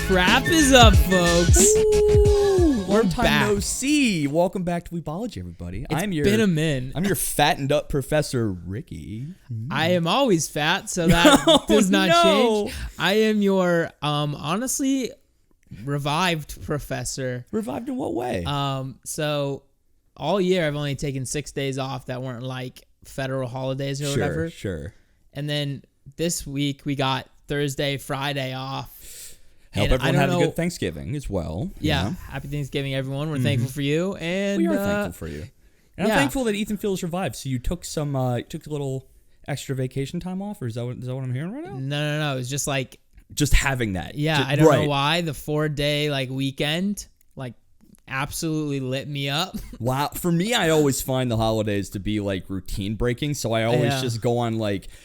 Crap is up, folks. Ooh, We're long time back. no see. Welcome back to Weebology, everybody. It's been a minute. I'm your fattened up Professor Ricky. I am always fat, so that does not no. change. I am your honestly revived professor. Revived in what way? So all year I've only taken 6 days off that weren't like federal holidays or whatever. Sure. And then this week we got Thursday, Friday off. Help everyone have a good Thanksgiving as well. Yeah. Happy Thanksgiving, everyone. We're thankful for you. And we are thankful for you. And I'm thankful that Ethan feels revived. So you took took a little extra vacation time off, or is that what I'm hearing right now? No. It's just like just having that. Yeah, I don't know why. The 4-day like weekend absolutely lit me up. Wow. For me, I always find the holidays to be like routine breaking. So I always just go on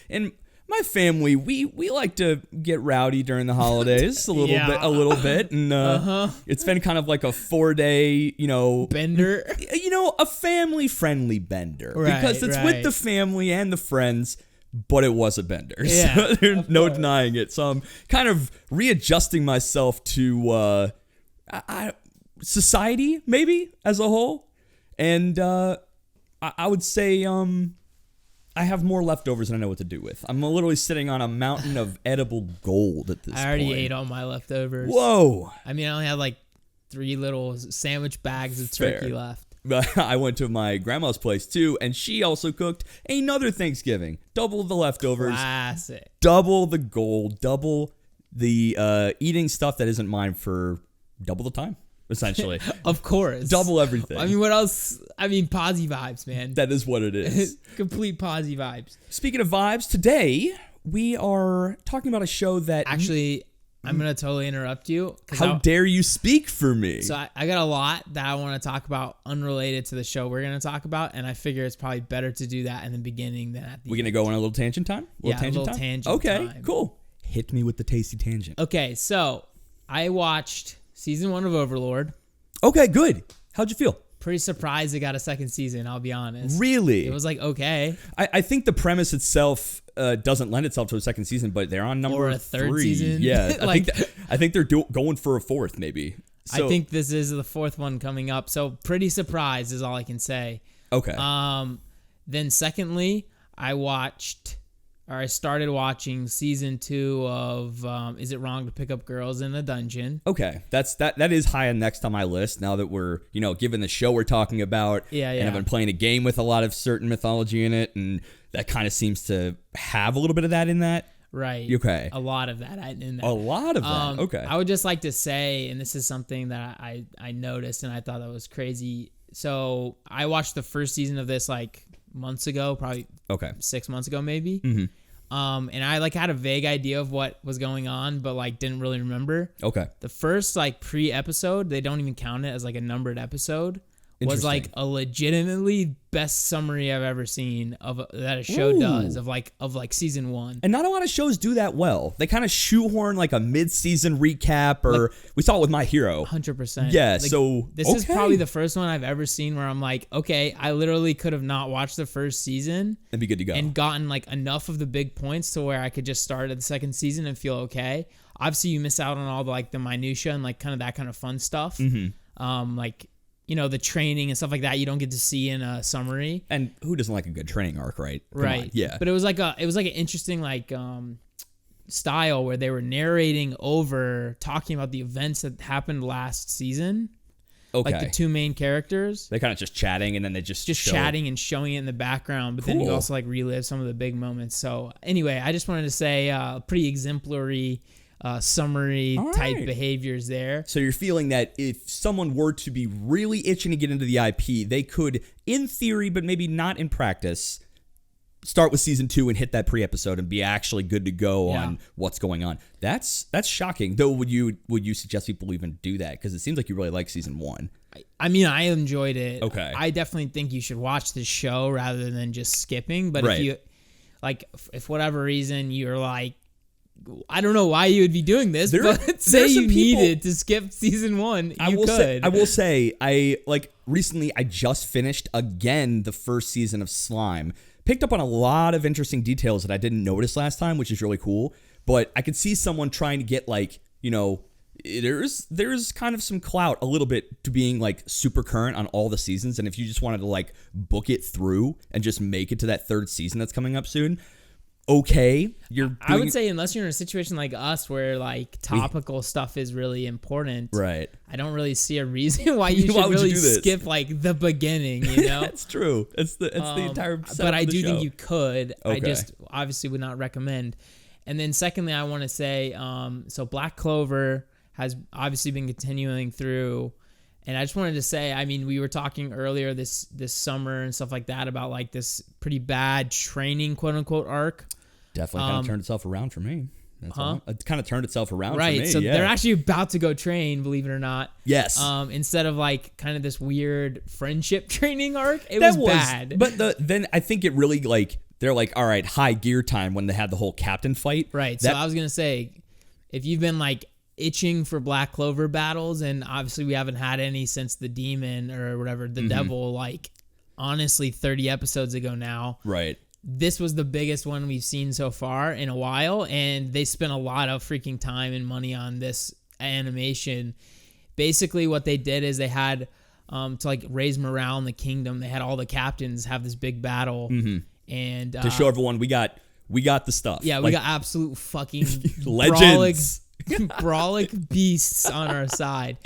and my family, we like to get rowdy during the holidays a little bit. And it's been kind of like a 4-day, bender. A family friendly bender. Right, because it's with the family and the friends. But it was a bender, so there's no denying it. So I'm kind of readjusting myself to society, maybe, as a whole. And I would say I have more leftovers than I know what to do with. I'm literally sitting on a mountain of edible gold at this point. I already ate all my leftovers. Whoa. I mean, I only had like 3 little sandwich bags of turkey left. I went to my grandma's place too, and she also cooked another Thanksgiving. Double the leftovers. Classic. Double the gold. Double the eating stuff that isn't mine for double the time, essentially. Of course. Double everything. I mean, what else? I mean, posy vibes, man. That is what it is. Complete posy vibes. Speaking of vibes, today we are talking about a show that... Actually... I'm going to totally interrupt you. How dare you speak for me? So I got a lot that I want to talk about unrelated to the show we're going to talk about, and I figure it's probably better to do that in the beginning than at the end. We're going to go on a little tangent time? A little tangent time. Okay, cool. Hit me with the tasty tangent. Okay, so I watched season 1 of Overlord. Okay, good. How'd you feel? Pretty surprised it got a second season, I'll be honest. Really? It was like, okay. I think the premise itself doesn't lend itself to a second season, but they're on number 3. Or a third season. Yeah, I think they're going for a 4th, maybe. So, I think this is the 4th one coming up, so pretty surprised is all I can say. Okay. Then secondly, I started watching season 2 of Is It Wrong to Pick Up Girls in a Dungeon? Okay, that is high on next on my list. Now that we're given the show we're talking about, and I've been playing a game with a lot of certain mythology in it, and that kind of seems to have a little bit of that in that. Right. Okay. A lot of that in that. A lot of that. Okay. I would just like to say, and this is something that I noticed, and I thought that was crazy. So I watched the first season of this like months ago, probably 6 months ago, maybe. Mm-hmm. And I like had a vague idea of what was going on, but like didn't really remember. Okay. The first like pre-episode, they don't even count it as like a numbered episode, was like a legitimately best summary I've ever seen of that a show does of like season 1. And not a lot of shows do that well. They kind of shoehorn like a mid-season recap, or like, we saw it with My Hero. 100%. Yeah. Like, so this is probably the first one I've ever seen where I'm like, okay, I literally could have not watched the first season and be good to go, and gotten like enough of the big points to where I could just start at the second season and feel okay. Obviously, you miss out on all the like the minutia and like kind of that kind of fun stuff. Mm-hmm. Like. The training and stuff like that you don't get to see in a summary. And who doesn't like a good training arc, right? Come right. on. Yeah. But it was like an interesting like style where they were narrating over talking about the events that happened last season. Okay. Like the 2 main characters. They're kind of just chatting and then they just chatting and showing it in the background. But then you also like relive some of the big moments. So anyway, I just wanted to say pretty exemplary summary type behaviors there. So you're feeling that if someone were to be really itching to get into the IP, they could, in theory, but maybe not in practice, start with season 2 and hit that pre-episode and be actually good to go on what's going on. That's shocking. Though, would you suggest people even do that? Because it seems like you really like season 1. I mean, I enjoyed it. Okay. I definitely think you should watch this show rather than just skipping. But if you, like, if whatever reason you're like, I don't know why you would be doing this, but say you needed to skip season 1, I will say, recently I just finished again the first season of Slime. Picked up on a lot of interesting details that I didn't notice last time, which is really cool. But I could see someone trying to get there's kind of some clout a little bit to being like super current on all the seasons, and if you just wanted to like book it through and just make it to that third season that's coming up soon, okay, I would say unless you're in a situation like us where like topical stuff is really important, right? I don't really see a reason why you should really skip like the beginning, you know. That's true. It's the entire but I do think you could. Okay. I just obviously would not recommend. And then secondly, I want to say so Black Clover has obviously been continuing through, and I just wanted to say, I mean, we were talking earlier this summer and stuff like that about like this pretty bad training quote unquote arc. Definitely kind of turned itself around for me. It kind of turned itself around for me. Right, so they're actually about to go train, believe it or not. Yes. Instead of like kind of this weird friendship training arc, it was bad. But then I think it really like, they're like, all right, high gear time when they had the whole captain fight. Right, so I was going to say, if you've been like itching for Black Clover battles, and obviously we haven't had any since the demon or whatever, the devil, like honestly 30 episodes ago now. Right. This was the biggest one we've seen so far in a while, and they spent a lot of freaking time and money on this animation. Basically what they did is they had to like raise morale in the kingdom, they had all the captains have this big battle and to show everyone we got the stuff. Yeah, we got absolute fucking legends. Brolic beasts on our side.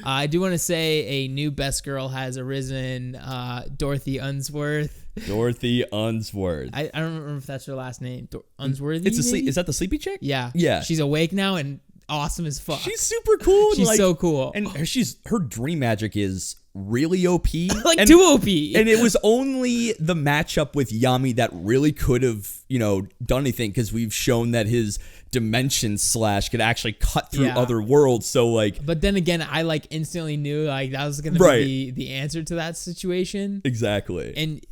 I do want to say a new best girl has arisen, Dorothy Unsworth. Dorothy Unsworth. I don't remember if that's her last name. Unsworthy? Is that the sleepy chick? Yeah. Yeah. She's awake now and awesome as fuck. She's super cool. She's so cool. And her dream magic is really OP. Like too OP. And it was only the matchup with Yami that really could have, done anything, because we've shown that his dimension slash could actually cut through other worlds. So like, but then again, I like instantly knew like that was going to be the answer to that situation. Exactly. And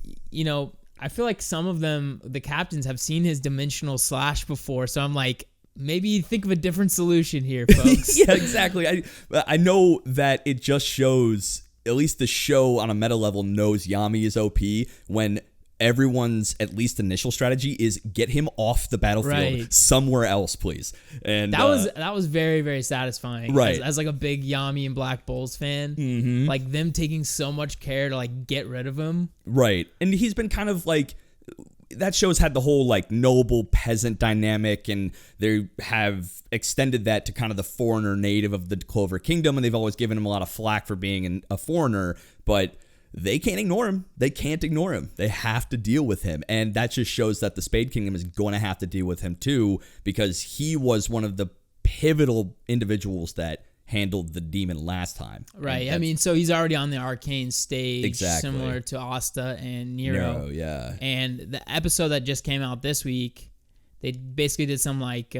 I feel like some of them, the captains, have seen his dimensional slash before. So I'm like, maybe think of a different solution here, folks. Yeah, exactly. I know that it just shows, at least the show on a meta level knows Yami is OP when everyone's at least initial strategy is get him off the battlefield somewhere else, please. And that was very, very satisfying. Right. As like a big Yami and Black Bulls fan, like them taking so much care to like get rid of him. Right. And he's been kind of like, that show's had the whole like noble peasant dynamic, and they have extended that to kind of the foreigner native of the Clover Kingdom, and they've always given him a lot of flack for being a foreigner, but they can't ignore him. They can't ignore him. They have to deal with him, and that just shows that the Spade Kingdom is going to have to deal with him too, because he was one of the pivotal individuals that handled the demon last time. Right. I mean, so he's already on the arcane stage, exactly, similar to Asta and Nero. Yeah. And the episode that just came out this week, they basically did some like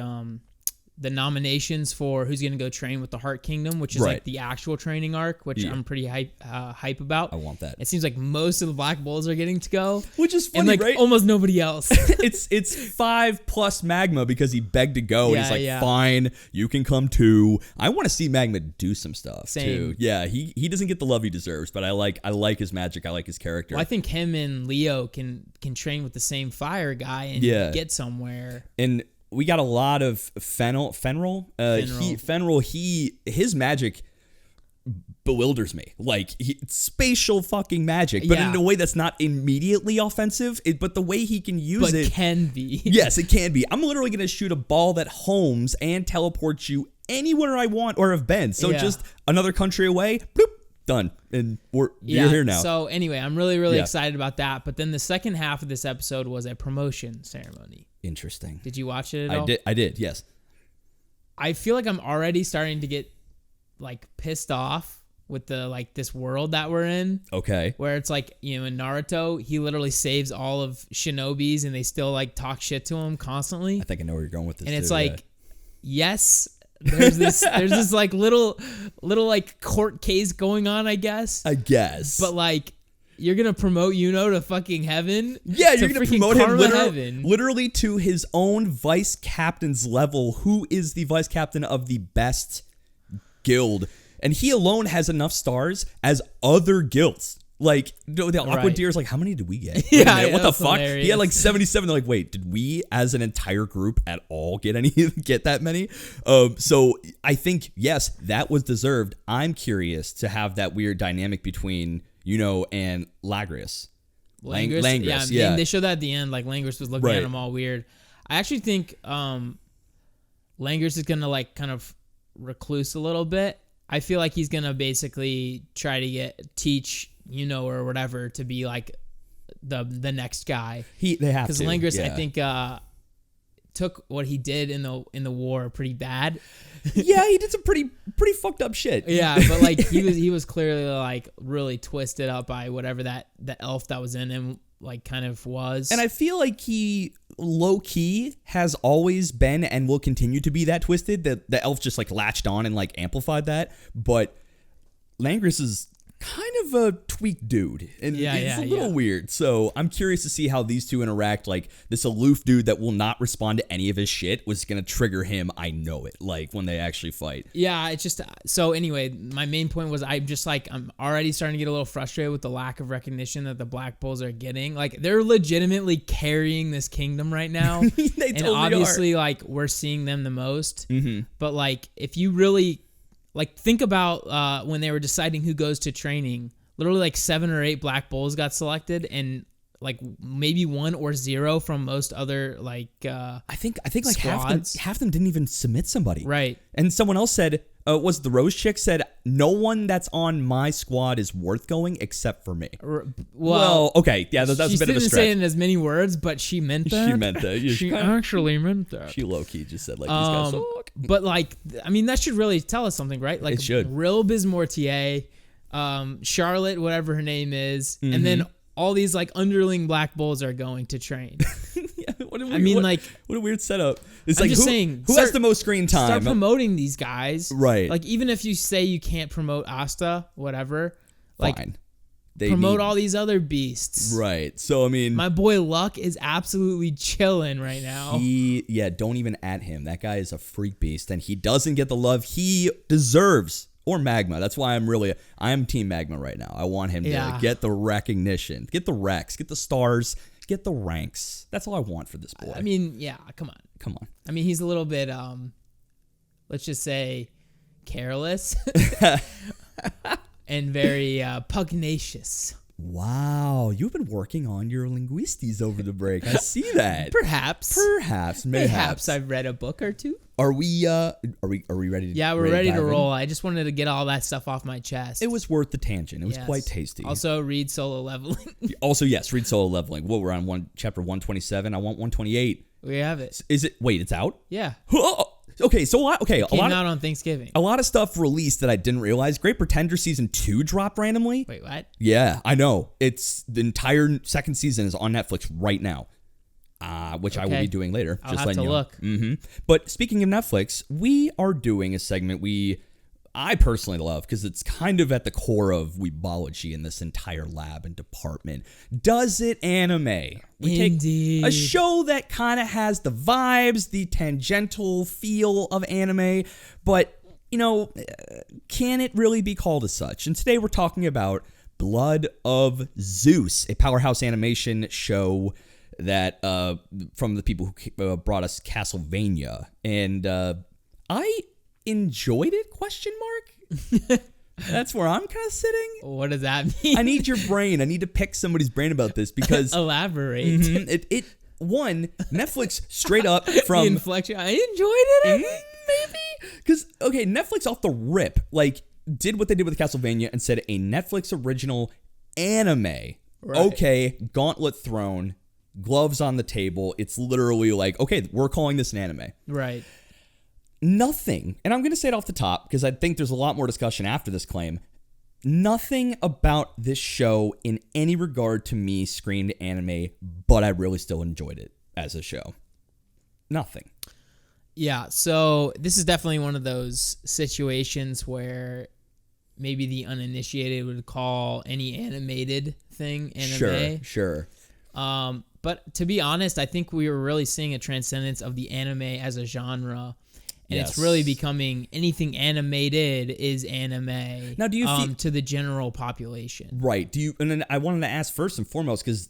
the nominations for who's going to go train with the Heart Kingdom, which is like the actual training arc, which I'm pretty hype about. I want that. It seems like most of the Black Bulls are getting to go, which is funny, and like right? almost nobody else. it's 5+ Magma because he begged to go, and he's like, fine, you can come too. I want to see Magma do some stuff too. Yeah, he doesn't get the love he deserves, but I like his magic. I like his character. Well, I think him and Leo can train with the same fire guy and get somewhere. And we got a lot of Fenril. His magic bewilders me. Like, spatial fucking magic, but in a way that's not immediately offensive. But the way he can use it can be. Yes, it can be. I'm literally gonna shoot a ball that homes and teleports you anywhere I want or have been. So just another country away. Bloop, done, and you're here now. So anyway, I'm really excited about that. But then the second half of this episode was a promotion ceremony. Interesting. Did you watch it at all? I did. Yes. I feel like I'm already starting to get like pissed off with the like this world that we're in. Okay. Where it's like, in Naruto, he literally saves all of shinobis and they still like talk shit to him constantly. I think I know where you're going with this. And it's like, yes, there's this like little like court case going on, I guess. But like, you're going to promote Yuno to fucking heaven? Yeah, you're going to promote him heaven. Literally to his own vice captain's level, who is the vice captain of the best guild. And he alone has enough stars as other guilds Like, the awkward Right. deer is like, how many did we get? Yeah, What the fuck? hilarious. He had like 77. They're like, wait, did we as an entire group at all get that many? So I think, yes, that was deserved. I'm curious to have that weird dynamic between, and Lagrius. Langris, yeah. They showed that at the end. Like, Langris was looking at him all weird. I actually think Langris is going to, like, kind of recluse a little bit. I feel like he's going to basically try to teach, or whatever, to be, like, the next guy. They have to. Because Langris, I think, took what he did in the war pretty bad. Yeah, he did some pretty fucked up shit. Yeah, but like he was clearly like really twisted up by whatever the elf that was in him like kind of was. And I feel like he low key has always been and will continue to be that twisted. That the elf just like latched on and like amplified that. But Langris is kind of a tweaked dude, and it's a little weird. So I'm curious to see how these two interact. Like, this aloof dude that will not respond to any of his shit was gonna trigger him. I know it. Like, when they actually fight. Yeah, it's just so. Anyway, my main point was I'm already starting to get a little frustrated with the lack of recognition that the Black Bulls are getting. Like, they're legitimately carrying this kingdom right now, and obviously, like, we're seeing them the most. Mm-hmm. But like, if you really like, think about when they were deciding who goes to training. Literally, like 7 or 8 Black Bulls got selected, and like maybe 1 or 0 from most other like. I think like half them didn't even submit somebody. Right. And someone else said, was the Rose chick said, no one that's on my squad is worth going except for me. Well, okay, yeah, that's a bit of a stretch. She didn't say it in as many words, but she meant that. She meant that. Yeah, she actually meant that. She low key just said like, these guys suck. But like, I mean, that should really tell us something, right? Like, it should. Real Bismortier, Charlotte, whatever her name is, and then all these like underling Black Bulls are going to train. What a weird setup. It's I'm like, just saying, who has the most screen time? Start promoting these guys. Right. Like, even if you say you can't promote Asta, whatever. Like, fine. Promote all these other beasts. Right. So, I mean, my boy Luck is absolutely chilling right now. Don't even at him. That guy is a freak beast, and he doesn't get the love he deserves. Or Magma. That's why I'm Team Magma right now. I want him to get the recognition, get the Rex, get the stars, get the ranks. That's all I want for this boy. I mean, yeah, come on. I mean, he's a little bit, let's just say, careless and very pugnacious. Wow, you've been working on your linguistes over the break. I see that. Perhaps I've read a book or two. Are we ready to? Yeah, we're ready to roll. I just wanted to get all that stuff off my chest. It was worth the tangent. It was quite tasty. Also, read Solo Leveling. Also, yes, read Solo Leveling. Well, we're on chapter 127. I want 128. We have it. Is it? Wait, it's out? Yeah. Okay, so Came out on Thanksgiving. A lot of stuff released that I didn't realize. Great Pretender season 2 dropped randomly. Wait, what? Yeah, I know. It's the entire second season is on Netflix right now, which I will be doing later. I'll have to look. Mm-hmm. But speaking of Netflix, we are doing a segment I personally love because it's kind of at the core of Weebology in this entire lab and department. Does it anime? We Indeed. take a show that kind of has the vibes, the tangential feel of anime, but, can it really be called as such? And today we're talking about Blood of Zeus, a powerhouse animation show that from the people who brought us Castlevania. And I enjoyed it? ? That's where I'm kind of sitting. What does that mean? I need your brain. I need to pick somebody's brain about this because elaborate. Netflix straight up from the inflection. I enjoyed it. Maybe because Netflix off the rip like did what they did with Castlevania and said a Netflix original anime. Right. Okay, gauntlet thrown, gloves on the table. It's literally like, okay, we're calling this an anime. Right. Nothing, and I'm going to say it off the top because I think there's a lot more discussion after this claim. Nothing about this show in any regard to me screamed anime, but I really still enjoyed it as a show. Nothing. Yeah, so this is definitely one of those situations where maybe the uninitiated would call any animated thing anime. Sure. But to be honest, I think we were really seeing a transcendence of the anime as a genre. And it's really becoming anything animated is anime. Now, do you to the general population? Right. And then I wanted to ask first and foremost, because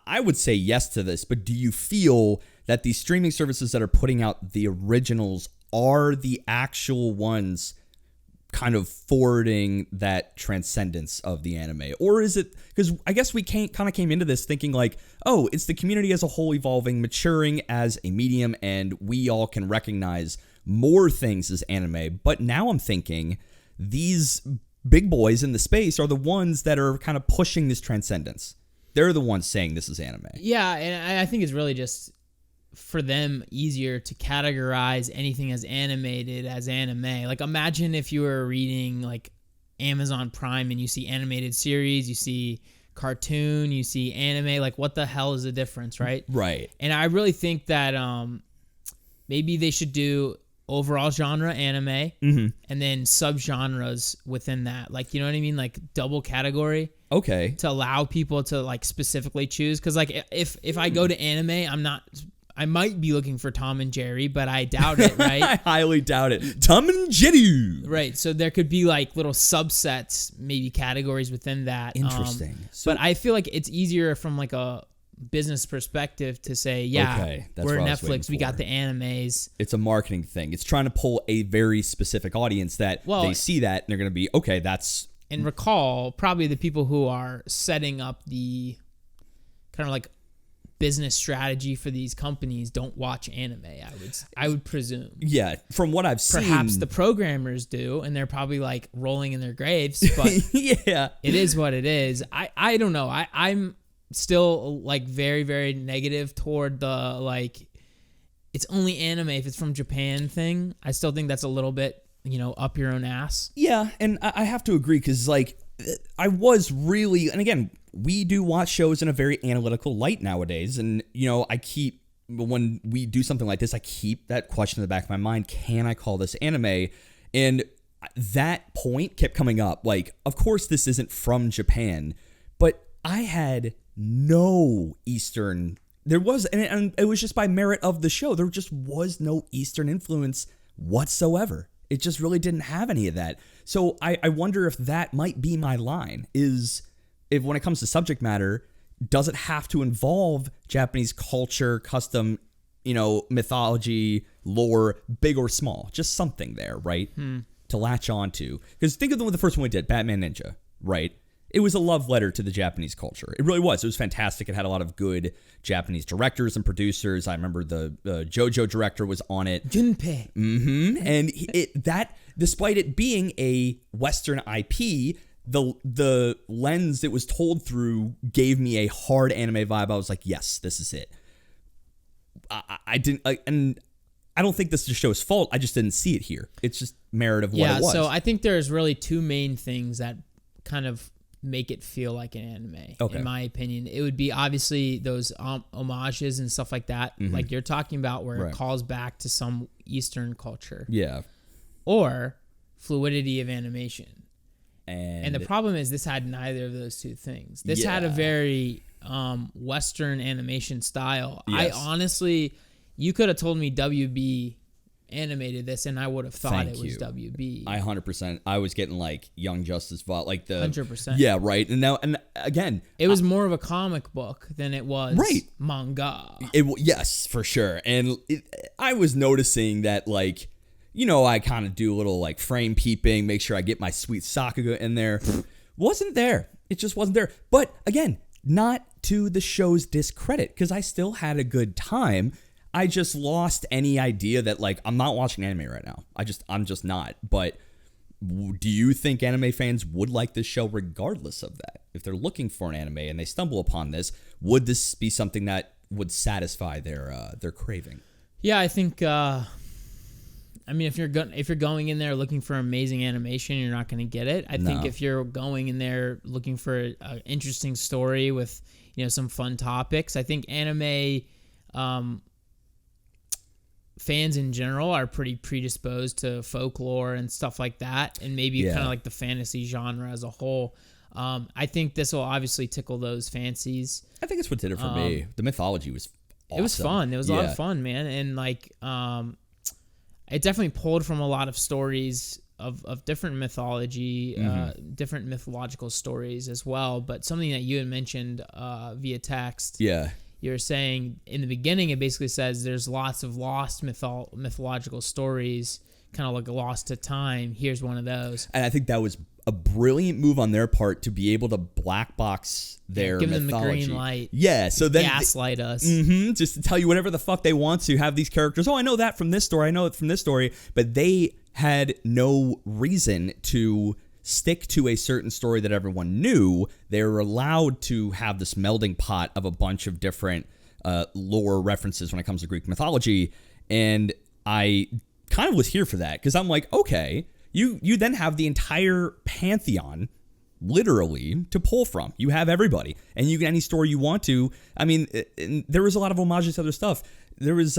I would say yes to this, but do you feel that these streaming services that are putting out the originals are the actual ones kind of forwarding that transcendence of the anime? Or is it, because I guess we kind of came into this thinking like, oh, it's the community as a whole evolving, maturing as a medium, and we all can recognize more things as anime. But now I'm thinking these big boys in the space are the ones that are kind of pushing this transcendence. They're the ones saying this is anime. Yeah, and I think it's really just for them easier to categorize anything as animated as anime. Like, imagine if you were reading like Amazon Prime and you see animated series, you see cartoon, you see anime. Like, what the hell is the difference, right? Right. And I really think that maybe they should do overall genre anime and then subgenres within that. Like, you know what I mean? Like double category. Okay. To allow people to like specifically choose. Because like if I go to anime, I might be looking for Tom and Jerry, but I doubt it, right? I highly doubt it. Tom and Jerry. Right. So there could be like little subsets, maybe categories within that. Interesting. But I feel like it's easier from like a business perspective to say, yeah, we're Netflix, we got the animes. It's a marketing thing. It's trying to pull a very specific audience that they see that and they're going to be, okay, that's... And recall, probably the people who are setting up the kind of like business strategy for these companies don't watch anime, I would presume. Yeah, from what I've seen. Perhaps the programmers do, and they're probably like rolling in their graves, but yeah, it is what it is. I don't know. I'm still like very, very negative toward the like it's only anime if it's from Japan thing. I still think that's a little bit, up your own ass. Yeah, and I have to agree because like I was really, and again, we do watch shows in a very analytical light nowadays. And, when we do something like this, I keep that question in the back of my mind. Can I call this anime? And that point kept coming up. Like, of course, this isn't from Japan, but I had no Eastern. There was, and it was just by merit of the show. There just was no Eastern influence whatsoever. It just really didn't have any of that. So I wonder if that might be my line is... If when it comes to subject matter, does it have to involve Japanese culture, custom, mythology, lore, big or small? Just something there, right? To latch on to. Because think of the first one we did, Batman Ninja, right? It was a love letter to the Japanese culture. It really was. It was fantastic. It had a lot of good Japanese directors and producers. I remember the JoJo director was on it. Junpei. And that, despite it being a Western IP... The lens it was told through gave me a hard anime vibe. I was like, yes, this is it. I didn't, and I don't think this is the show's fault. I just didn't see it here. It's just merit of what it was. So I think there's really two main things that kind of make it feel like an anime, in my opinion. It would be obviously those homages and stuff like that, like you're talking about, where it calls back to some Eastern culture. Yeah. Or fluidity of animation. And the problem is this had neither of those two things. This had a very Western animation style. Yes. I honestly, you could have told me WB animated this and I would have thought it was WB. 100%. I was getting like Young Justice, like the 100%. Yeah, right. And again, it was more of a comic book than it was manga. Yes, for sure. And I was noticing that like, I kind of do a little like frame peeping, make sure I get my sweet Sakuga in there. Wasn't there. It just wasn't there. But again, not to the show's discredit, because I still had a good time. I just lost any idea that like I'm not watching anime right now. I'm just not. But do you think anime fans would like this show regardless of that? If they're looking for an anime and they stumble upon this, would this be something that would satisfy their craving? Yeah, I think. I mean, if you're going in there looking for amazing animation, you're not going to get it. I think if you're going in there looking for an interesting story with some fun topics, I think anime fans in general are pretty predisposed to folklore and stuff like that, and maybe kind of like the fantasy genre as a whole. I think this will obviously tickle those fancies. I think it's what did it for me. The mythology was awesome. It was fun. It was a lot of fun, man, and like. it definitely pulled from a lot of stories of different mythology, different mythological stories as well. But something that you had mentioned via text. Yeah. You were saying in the beginning, it basically says there's lots of lost mythological stories, kind of like lost to time. Here's one of those. And I think that was a brilliant move on their part to be able to black box their give mythology. Them the green light. Yeah, so then gaslight us. Just to tell you whatever the fuck they want to. Have these characters. Oh, I know that from this story. I know it from this story. But they had no reason to stick to a certain story that everyone knew. They were allowed to have this melding pot of a bunch of different lore references when it comes to Greek mythology. And I kind of was here for that because I'm like, okay, you then have the entire pantheon literally to pull from. You have everybody, and you get any story you want to. I mean, there was a lot of homages to other stuff. There was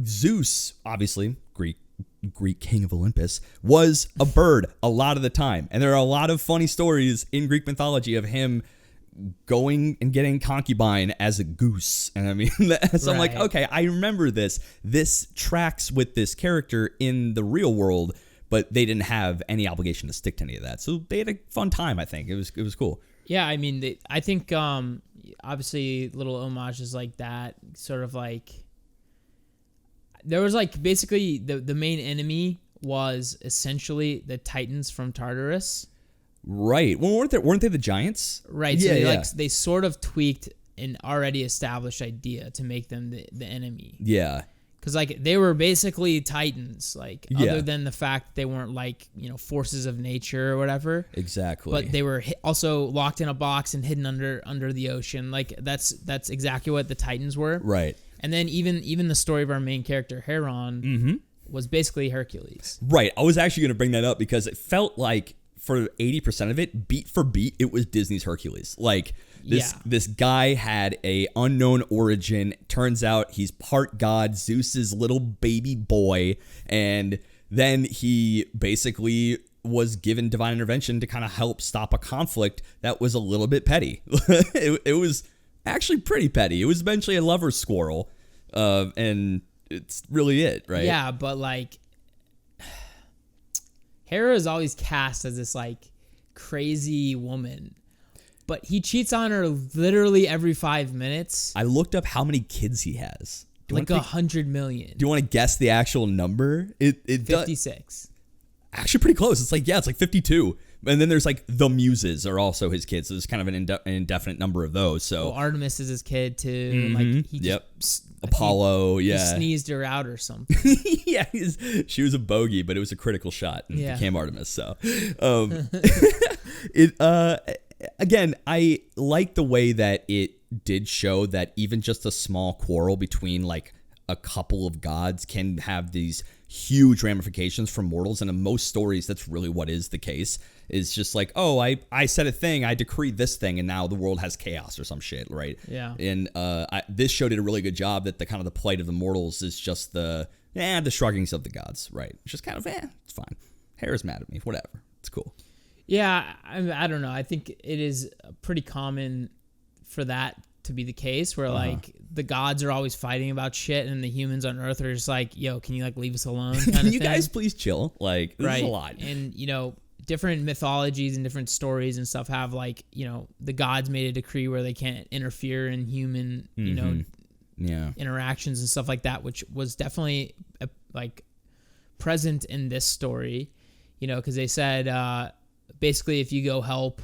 Zeus, obviously Greek king of Olympus, was a bird a lot of the time, and there are a lot of funny stories in Greek mythology of him going and getting concubine as a goose. And I mean, so I'm like, okay, I remember this. This tracks with this character in the real world, but they didn't have any obligation to stick to any of that. So they had a fun time, I think. It was cool. Yeah, I mean, I think obviously little homages like that, sort of like, there was like basically the main enemy was essentially the Titans from Tartarus. Right. Well, weren't they the giants? Right. Yeah, so they sort of tweaked an already established idea to make them the enemy. Yeah. Because like they were basically Titans, like other than the fact that they weren't like, forces of nature or whatever. Exactly. But they were also locked in a box and hidden under the ocean. Like that's exactly what the Titans were. Right. And then even the story of our main character Heron was basically Hercules. Right. I was actually going to bring that up because it felt like for 80% of it, beat for beat, it was Disney's Hercules. Like this guy had a unknown origin. Turns out he's part god, Zeus's little baby boy, and then he basically was given divine intervention to kind of help stop a conflict that was a little bit petty. It was actually pretty petty. It was eventually a lover's squirrel, and it's really it, right? Yeah, but like Hera is always cast as this like crazy woman, but he cheats on her literally every 5 minutes. I looked up how many kids he has. Like 100 million. Do you want to guess the actual number? It 56. Actually, pretty close. It's like 52. And then there's like the Muses are also his kids. So there's kind of an indefinite number of those. So Artemis is his kid too. Like he Apollo, he sneezed her out or something. Yeah, she was a bogey, but it was a critical shot and became Artemis. So, again, I like the way that it did show that even just a small quarrel between like a couple of gods can have these huge ramifications for mortals, and in most stories that's really what is the case. Is just like, oh, I said a thing, I decreed this thing, and now the world has chaos or some shit, right? Yeah. And this show did a really good job that the kind of the plight of the mortals is just the shruggings of the gods, right? It's just kind of it's fine. Hera's mad at me, whatever, it's cool. Yeah, I don't know. I think it is pretty common for that to be the case, where like the gods are always fighting about shit, and the humans on Earth are just like, "Yo, can you like leave us alone?" Can you guys please chill? Like, this is a lot. And different mythologies and different stories and stuff have like the gods made a decree where they can't interfere in human interactions and stuff like that, which was definitely like present in this story, because they said basically if you go help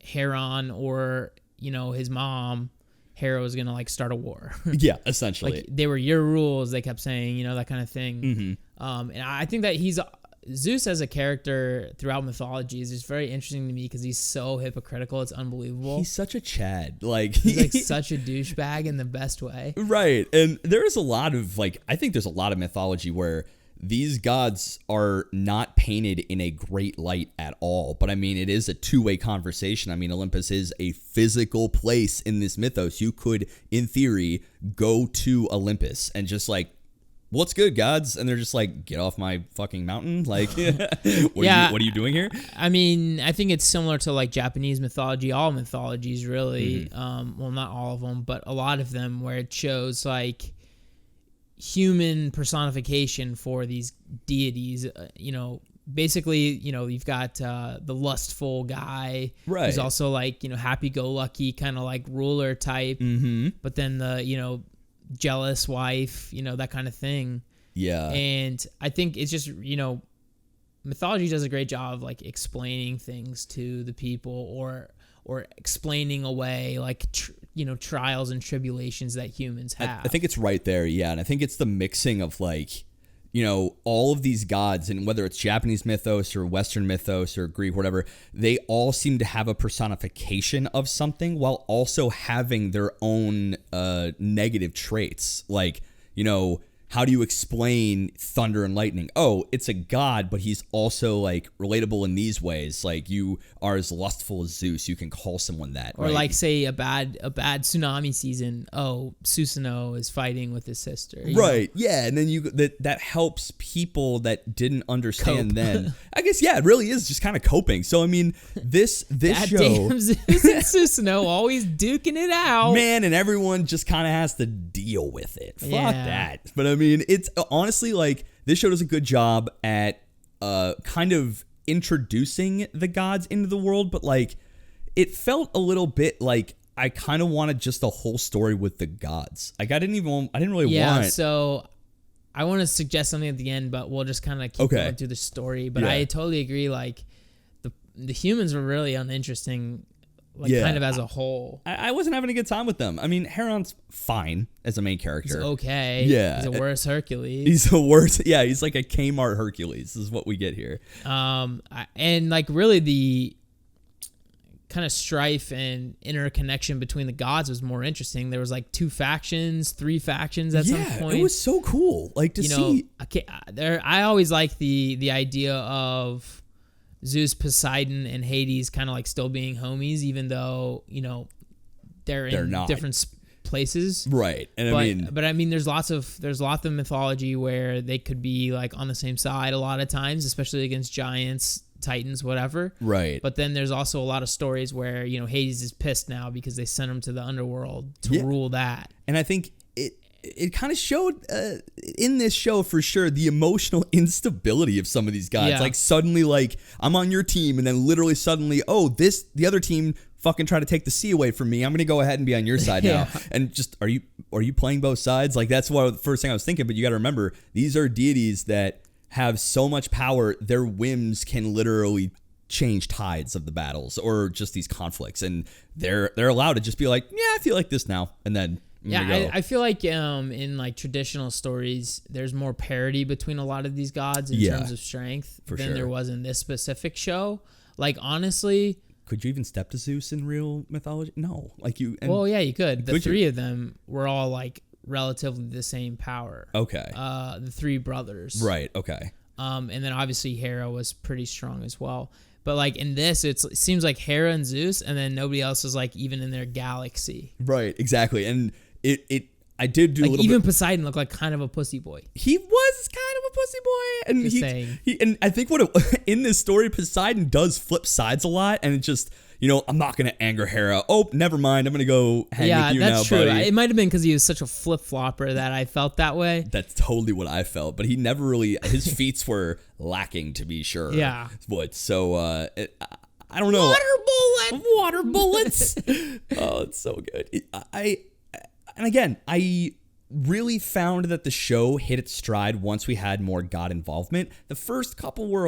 Heron or his mom, Hera was gonna like start a war. Yeah, essentially. Like they were your rules, they kept saying, that kind of thing. And I think that Zeus as a character throughout mythology is just very interesting to me because he's so hypocritical. It's unbelievable. He's such a Chad. Like he's like such a douchebag in the best way. Right. And there is a lot of I think there's a lot of mythology where these gods are not painted in a great light at all. But I mean, it is a two-way conversation. I mean, Olympus is a physical place in this mythos. You could, in theory, go to Olympus and just what's good, gods? And they're just like, get off my fucking mountain. Like, what are you doing here? I mean, I think it's similar to like Japanese mythology, all mythologies really. Well, not all of them, but a lot of them, where it shows like, human personification for these deities. Basically, you've got the lustful guy, right? Who's also like, happy-go-lucky kind of like ruler type, but then the jealous wife, that kind of thing. Yeah. And I think it's just, mythology does a great job of like explaining things to the people, or explaining away like trials and tribulations that humans have. I think it's right there, yeah. And I think it's the mixing of like, all of these gods, and whether it's Japanese mythos or Western mythos or Greek, whatever, they all seem to have a personification of something while also having their own negative traits. Like, how do you explain thunder and lightning? Oh, it's a god, but he's also like relatable in these ways. Like, you are as lustful as Zeus. You can call someone that. Or right? like, say a bad tsunami season. Oh, Susanoo is fighting with his sister. Right. Yeah. And then that helps people that didn't understand Cope. then. I guess, yeah, it really is just kind of coping. So, I mean, this show. Damn, Zeus and Susanoo always duking it out. Man, and everyone just kind of has to deal with it. Fuck that. But I mean, it's honestly like this show does a good job at kind of introducing the gods into the world, but like it felt a little bit like I kind of wanted just a whole story with the gods. Like I didn't really want. So I want to suggest something at the end, but we'll just kind of keep going through the story. But I totally agree. Like the humans were really uninteresting. Like kind of as a whole. I wasn't having a good time with them. I mean, Heron's fine as a main character. He's okay. Yeah. He's a worse Hercules. He's a worse. Yeah, he's like a Kmart Hercules. This is what we get here. And like really the kind of strife and interconnection between the gods was more interesting. There was like 2 factions, 3 factions at some point. It was so cool. Like to see. I always like the idea of Zeus, Poseidon, and Hades kind of like still being homies, even though they're in different places, right? And but I mean, there's lots of mythology where they could be like on the same side a lot of times, especially against giants, titans, whatever. Right. But then there's also a lot of stories where Hades is pissed now because they sent him to the underworld to rule that. And I think it kind of showed in this show for sure the emotional instability of some of these guys. Like suddenly, like I'm on your team, and then literally suddenly, the other team fucking tried to take the sea away from me. I'm gonna go ahead and be on your side now. And just are you playing both sides? Like that's what the first thing I was thinking. But you got to remember, these are deities that have so much power. Their whims can literally change tides of the battles or just these conflicts, and they're allowed to just be like, I feel like this now, and then. I feel like in like traditional stories, there's more parity between a lot of these gods in terms of strength than there was in this specific show. Like honestly, could you even step to Zeus in real mythology? No, like you. You could. The 3 of them were all like relatively the same power. Okay. The 3 brothers. Right. Okay. And then obviously Hera was pretty strong as well. But like in this, it seems like Hera and Zeus, and then nobody else is like even in their galaxy. Right. Exactly. And I did do like a little even bit. Poseidon looked like kind of a pussy boy. He was kind of a pussy boy, and and I think in this story, Poseidon does flip sides a lot, and it just I'm not gonna anger Hera. Oh, never mind, I'm gonna go hang with you now, buddy. Yeah, that's true. It might have been because he was such a flip flopper that I felt that way. That's totally what I felt, but he never really. His feats were lacking, to be sure. Yeah. But so I don't know. Water bullets. Oh, it's so good. And again, I really found that the show hit its stride once we had more god involvement. The first couple were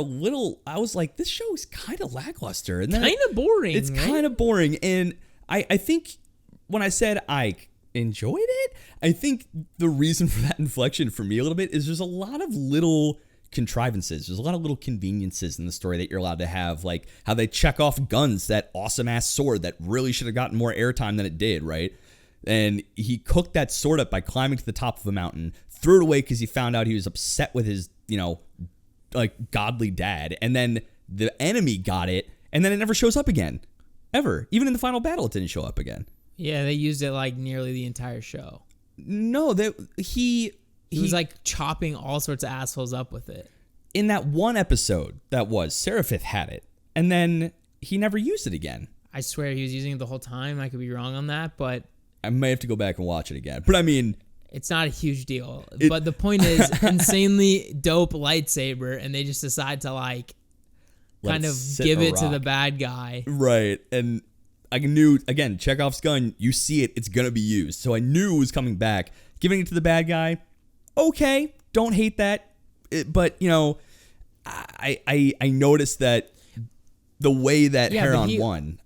I was like, this show is kind of lackluster. And then kind of boring. It's kind of boring. And I think when I said I enjoyed it, I think the reason for that inflection for me a little bit is there's a lot of little contrivances. There's a lot of little conveniences in the story that you're allowed to have, like how they check off guns, that awesome ass sword that really should have gotten more airtime than it did, right? And he cooked that sword up by climbing to the top of a mountain, threw it away because he found out he was upset with his, like godly dad. And then the enemy got it, and then it never shows up again, ever. Even in the final battle, it didn't show up again. Yeah, they used it like nearly the entire show. No, he was like chopping all sorts of assholes up with it. In that one episode, Seraphith had it, and then he never used it again. I swear he was using it the whole time. I could be wrong on that, but I may have to go back and watch it again. But I mean, It's not a huge deal. But the point is, insanely dope lightsaber, and they just decide to like kind of give it to the bad guy. Right. And I knew, again, Chekhov's gun, you see it, it's going to be used. So I knew it was coming back. Giving it to the bad guy, okay, don't hate that. But, you know, I noticed that the way that Heron won.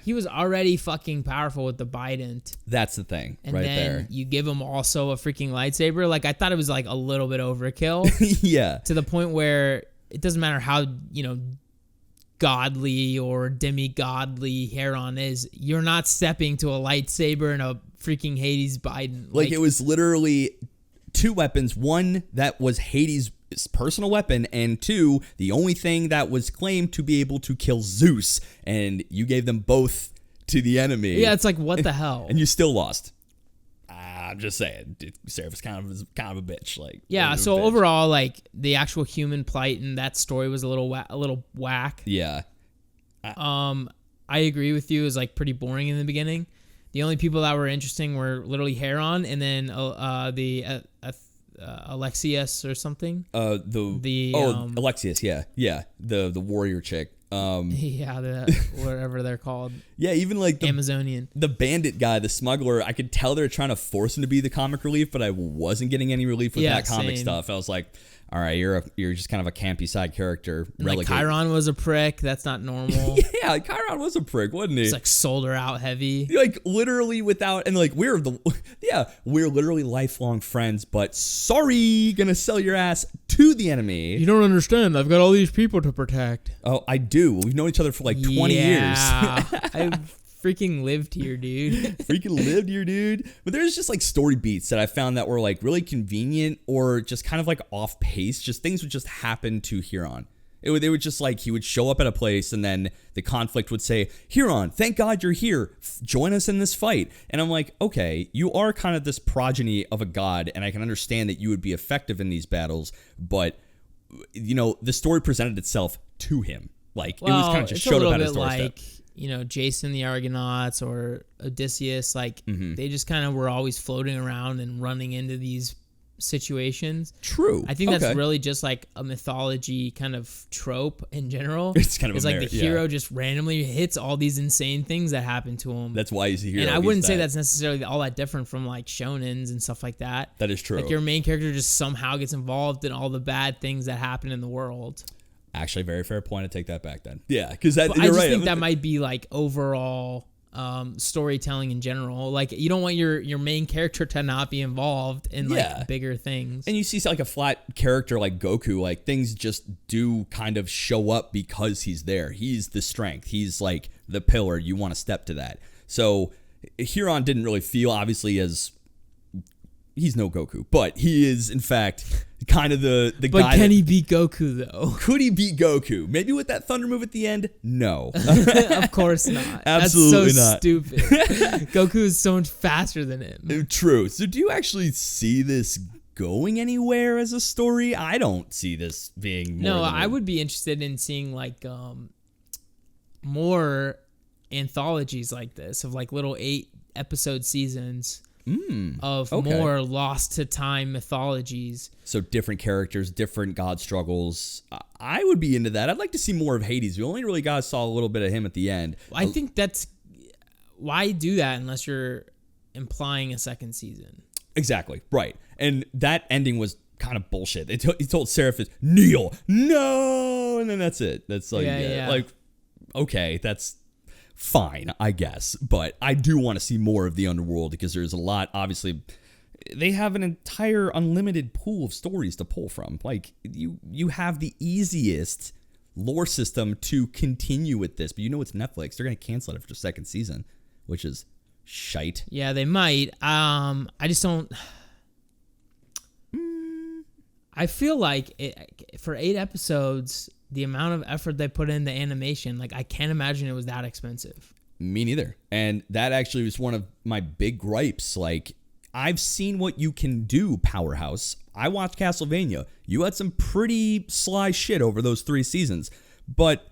He was already fucking powerful with the Bident. That's the thing, and right then there. You give him also a freaking lightsaber. Like, I thought it was like a little bit overkill. Yeah. To the point where it doesn't matter how, you know, godly or demigodly Heron is. You're not stepping to a lightsaber and a freaking Hades Bident. Like it was literally 2 weapons. One that was Hades' personal weapon, and 2, the only thing that was claimed to be able to kill Zeus, and you gave them both to the enemy. Yeah, it's like, what the hell? And you still lost. I'm just saying, Seraph is kind of a bitch. Like, yeah. So overall, like the actual human plight in that story was a little whack. Yeah. I agree with you. It was like pretty boring in the beginning. The only people that were interesting were literally Heron and then the Alexius or something. Alexius, yeah, the warrior chick. Yeah, whatever they're called. Yeah, even like the Amazonian, the bandit guy, the smuggler. I could tell they're trying to force him to be the comic relief, but I wasn't getting any relief with that comic stuff. I was like, all right, you're just kind of a campy side character. Like Chiron was a prick. That's not normal. Yeah, Chiron was a prick, wasn't he? He's like sold her out heavy. Like literally without, and like we're literally lifelong friends, but sorry, gonna sell your ass to the enemy. You don't understand. I've got all these people to protect. Oh, I do. We've known each other for like 20 years. I freaking lived here, dude. But there's just like story beats that I found that were like really convenient or just kind of like off pace. Just things would just happen to Heron. They would just like, he would show up at a place and then the conflict would say, Heron, thank God you're here. Join us in this fight. And I'm like, okay, you are kind of this progeny of a god, and I can understand that you would be effective in these battles, but you know, the story presented itself to him. Like, it was kind of just showed up at his doorstep. Like, you know, Jason the Argonauts or Odysseus, like they just kind of were always floating around and running into these situations. True. I think that's really just like a mythology kind of trope in general. It's kind of like the hero just randomly hits all these insane things that happen to him. That's why he's a hero. And I wouldn't say that's necessarily all that different from like shonens and stuff like that. That is true. Like your main character just somehow gets involved in all the bad things that happen in the world. Actually, very fair point. I take that back then. Yeah, because I just think that might be like overall storytelling in general. Like, you don't want your main character to not be involved in like bigger things. And you see like a flat character like Goku, like things just do kind of show up because he's there. He's the strength. He's like the pillar. You want to step to that. So Heron didn't really feel obviously as, he's no Goku, but he is in fact kind of the guy. But can he beat Goku though? Could he beat Goku? Maybe with that thunder move at the end? No. Of course not. Absolutely That's so not. Stupid. Goku is so much faster than him. True. So do you actually see this going anywhere as a story? I don't see this being more No, I would be interested in seeing like more anthologies like this of like little 8-episode seasons. More lost to time mythologies. So different characters, different god struggles. I would be into that. I'd like to see more of Hades. We only really saw a little bit of him at the end. I think that's, why do that unless you're implying a second season? Exactly, right. And that ending was kind of bullshit. He told Seraphis, kneel, no, and then that's it. That's like, like, okay, that's fine, I guess, but I do want to see more of the underworld because there's a lot. Obviously, they have an entire unlimited pool of stories to pull from. Like, you have the easiest lore system to continue with this, but you know it's Netflix. They're going to cancel it after the second season, which is shite. Yeah, they might. I just don't. I feel like for 8 episodes, the amount of effort they put in the animation, like, I can't imagine it was that expensive. Me neither. And that actually was one of my big gripes. Like, I've seen what you can do, Powerhouse. I watched Castlevania. You had some pretty sly shit over those 3 seasons. But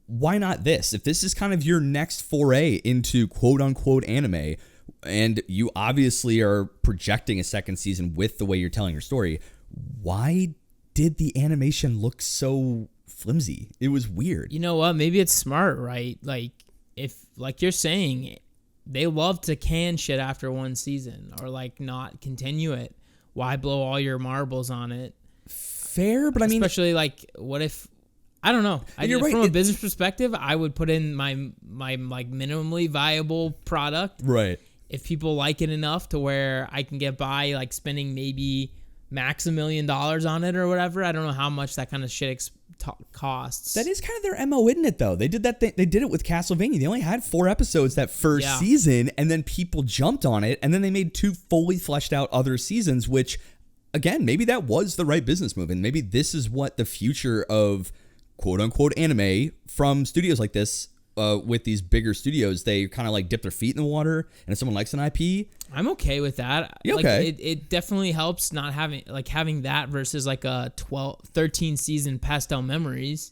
why not this? If this is kind of your next foray into quote-unquote anime, and you obviously are projecting a second season with the way you're telling your story. Why did the animation look so flimsy? It was weird. You know what? Maybe it's smart, right? Like, if, like you're saying, they love to can shit after one season or like not continue it. Why blow all your marbles on it? Fair, but I mean, especially like, what if, I don't know. You're right. From a business perspective, I would put in my like minimally viable product. Right. If people like it enough to where I can get by like spending maybe max $1 million on it or whatever. I don't know how much that kind of shit costs. That is kind of their MO, isn't it, though? They did that. They did it with Castlevania. They only had 4 episodes that first season, and then people jumped on it, and then they made 2 fully fleshed out other seasons, which, again, maybe that was the right business move, and maybe this is what the future of quote-unquote anime from studios like this, with these bigger studios, they kind of like dip their feet in the water, and if someone likes an IP... I'm okay with that. You okay? Like, it definitely helps not having that versus like a 13 season Pastel Memories.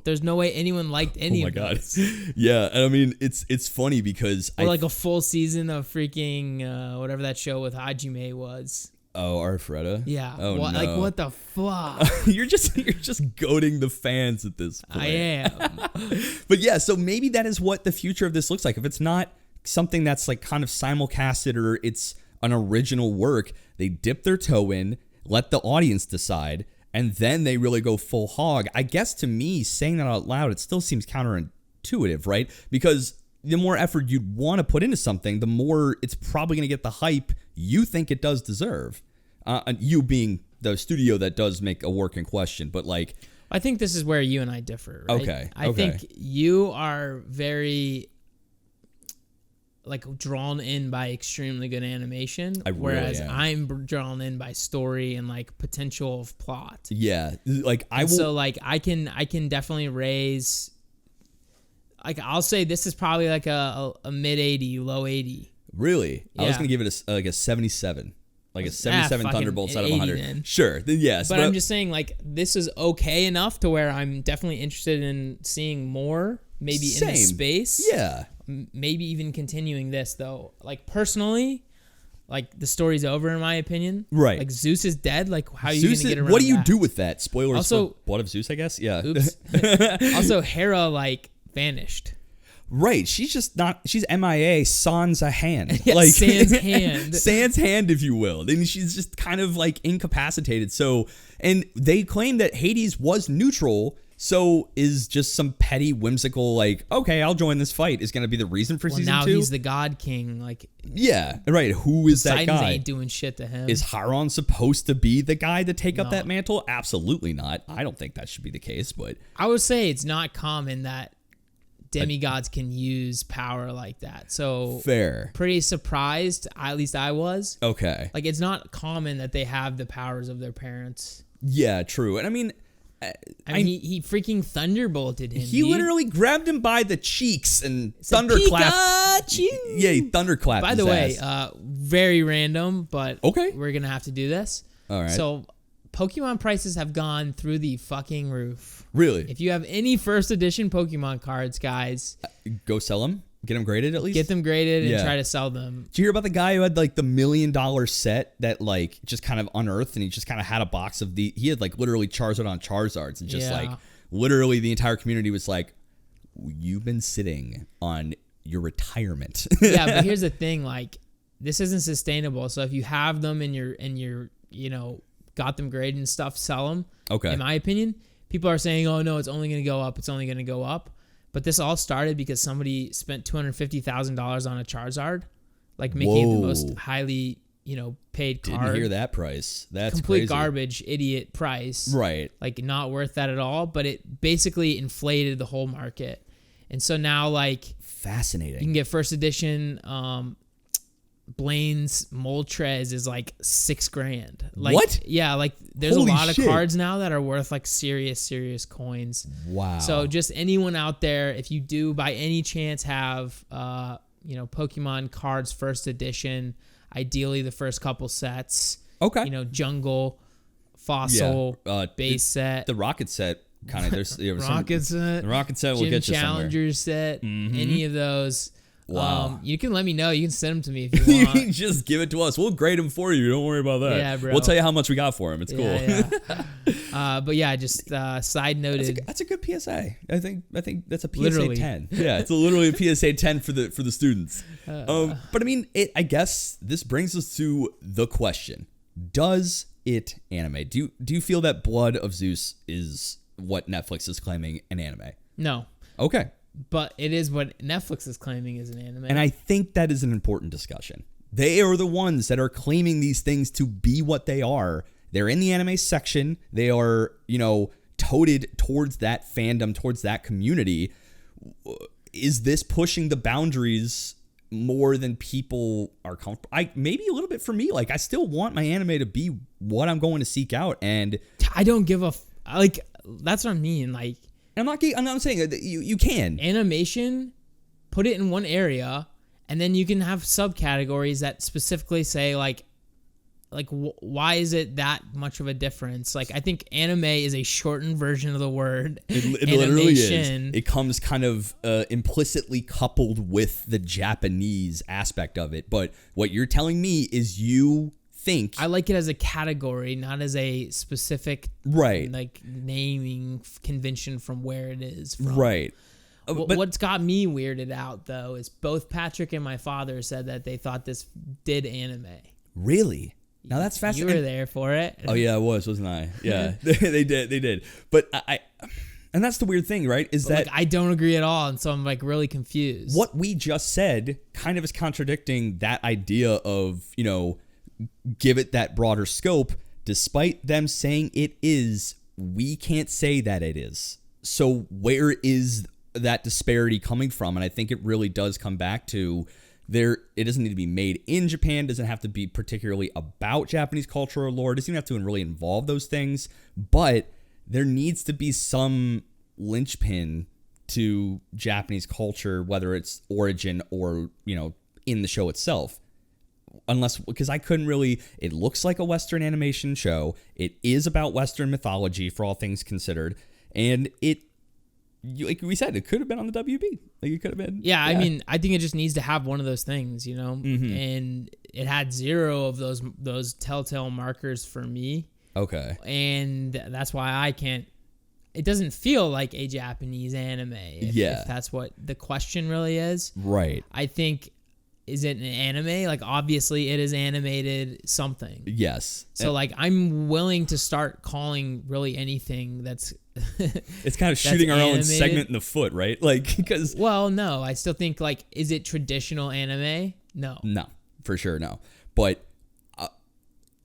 There's no way anyone liked any of those. Yeah, and I mean, it's funny because... Or like a full season of freaking whatever that show with Hajime was. Oh, Arifureta? Yeah. Oh, no. Like, what the fuck? You're just goading the fans at this point. I am. But yeah, so maybe that is what the future of this looks like. If it's not something that's like kind of simulcasted or it's an original work, they dip their toe in, let the audience decide, and then they really go full hog. I guess to me, saying that out loud, it still seems counterintuitive, right? Because the more effort you'd want to put into something, the more it's probably going to get the hype you think it does deserve. You being the studio that does make a work in question, but like... I think this is where you and I differ, right? Okay. I think you are very... like drawn in by extremely good animation, whereas I'm drawn in by story and like potential of plot. Yeah, like So like I can definitely raise. Like I'll say this is probably like a mid 80, low 80. Really? Yeah. I was gonna give it a 77. Like a 77 Thunderbolts out of 100. Then. Sure. Yes. But I'm just saying like this is okay enough to where I'm definitely interested in seeing more, maybe in this space. Yeah. Maybe even continuing this though. Like personally, like the story's over in my opinion. Right. Like Zeus is dead. Like how are you gonna get around what do you that? do with that? Spoilers also, for Blood of Zeus, I guess. Yeah. Oops. Also, Hera like vanished. Right. She's just not. She's MIA. Sans a hand. Yeah, like sans hand. Sans hand, if you will. I mean, she's just kind of like incapacitated. So, and they claim that Hades was neutral. So is just some petty, whimsical, like, okay, I'll join this fight is going to be the reason for season 2? Now he's the God King. Like, yeah, right. Who is that guy? Ain't doing shit to him. Is Heron supposed to be the guy to take up that mantle? Absolutely not. I don't think that should be the case, but... I would say it's not common that demigods can use power like that. So fair. Pretty surprised, at least I was. Okay. Like, it's not common that they have the powers of their parents. Yeah, true. And I mean... he freaking thunderbolted him. He literally grabbed him by the cheeks and thunderclapped. Yeah, he thunderclapped. By the way, very random, but okay, we're gonna have to do this. All right. So, Pokemon prices have gone through the fucking roof. Really? If you have any first edition Pokemon cards, guys, go sell them. Get them graded at least. Get them graded and try to sell them. Did you hear about the guy who had like the $1 million set that like just kind of unearthed, and he just kind of had a box of he had like literally Charizard on Charizards, and just like literally the entire community was like, you've been sitting on your retirement. Yeah, but here's the thing, like this isn't sustainable. So if you have them and you're got them graded and stuff, sell them. Okay. In my opinion, people are saying, oh no, it's only going to go up. It's only going to go up. But this all started because somebody spent $250,000 on a Charizard, like making it the most highly, paid card. Didn't hear that price. That's complete crazy. Garbage, idiot price. Right. Like not worth that at all. But it basically inflated the whole market, and so now like fascinating. You can get first edition. Blaine's Moltres is like $6,000. Like, what? Yeah, like there's Holy a lot shit. of cards now that are worth like serious coins. Wow. So just anyone out there, if you do by any chance have Pokemon cards first edition, ideally the first couple sets. Okay. Jungle, Fossil, base set. The Rocket set kind of there's Rocket set. The Rocket set will Gym get you Challenger somewhere. set. Any of those. Wow. You can let me know. You can send them to me if you want. You just give it to us. We'll grade them for you. Don't worry about that. Yeah, bro. We'll tell you how much we got for them. It's cool. Yeah. But yeah, just side noted. That's a good PSA. I think that's a PSA Literally. 10. Yeah, it's literally a PSA 10 for the students. But I mean, I guess this brings us to the question: does it animate? Do you feel that Blood of Zeus is what Netflix is claiming an anime? No. Okay. But it is what Netflix is claiming is an anime. And I think that is an important discussion. They are the ones that are claiming these things to be what they are. They're in the anime section. They are, toted towards that fandom, towards that community. Is this pushing the boundaries more than people are comfortable? Maybe a little bit for me. Like, I still want my anime to be what I'm going to seek out. And I don't give a... that's what I mean. Like... I'm not saying that you can. Animation, put it in one area, and then you can have subcategories that specifically say, why is it that much of a difference? Like, I think anime is a shortened version of the word. It literally is. It comes kind of implicitly coupled with the Japanese aspect of it. But what you're telling me is you think... I like it as a category, not as a specific naming convention from where it is from. Right. What's got me weirded out, though, is both Patrick and my father said that they thought this did anime. Really? Now that's fascinating. You were there for it. Oh yeah, I wasn't I? Yeah, they did. But and that's the weird thing, right? I don't agree at all, and so I'm really confused. What we just said kind of is contradicting that idea of, give it that broader scope. Despite them saying it is, we can't say that it is. So where is that disparity coming from? And I think it really does come back to it doesn't need to be made in Japan, doesn't have to be particularly about Japanese culture or lore, doesn't even have to really involve those things, but there needs to be some linchpin to Japanese culture, whether it's origin or, in the show itself. Because I couldn't really... It looks like a Western animation show. It is about Western mythology, for all things considered. And like we said, it could have been on the WB. Like, it could have been... Yeah, I mean, I think it just needs to have one of those things, Mm-hmm. And it had 0 of those telltale markers for me. Okay. And that's why I can't... It doesn't feel like a Japanese anime, if that's what the question really is. Right. I think... Is it an anime? Obviously it is animated something. Yes. So I'm willing to start calling really anything that's... It's kind of shooting our animated. Own segment in the foot, right? Because... Well, no. I still think, is it traditional anime? No. No. For sure, no. But